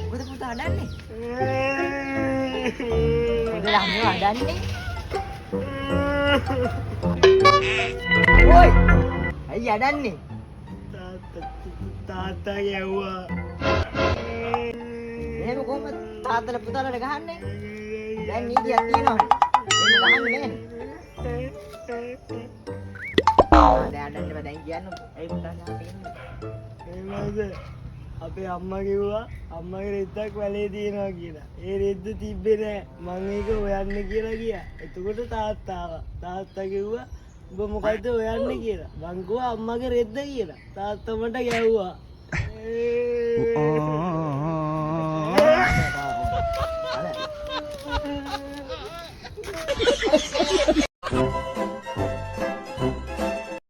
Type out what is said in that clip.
Buat putar dan ni. Udah lama ada ni. Woi. Ayah dan ni. තාත්තා ගැව්වා. එහෙම කොහොමද තාත්තලා පුතාලට ගහන්නේ? දැන් නීතියක් තියෙනවනේ. එහෙම ගහන්නේ නෑනේ. දැන් අඬන්න බෑ දැන් කියන්න. ඒ පුතා ගහන්නේ. එහෙමද? අපේ අම්මා කිව්වා අම්මගේ රෙද්දක් වැලේ තියෙනවා කියලා. ඒ රෙද්ද තිබ්බේ නෑ. මං ඒක හොයන්න කියලා ගියා. එතකොට තාත්තා කිව්වා උඹ මොකද්ද හොයන්නේ කියලා. මං කිව්වා අම්මගේ රෙද්ද කියලා. තාත්තා මට ගැව්වා. අර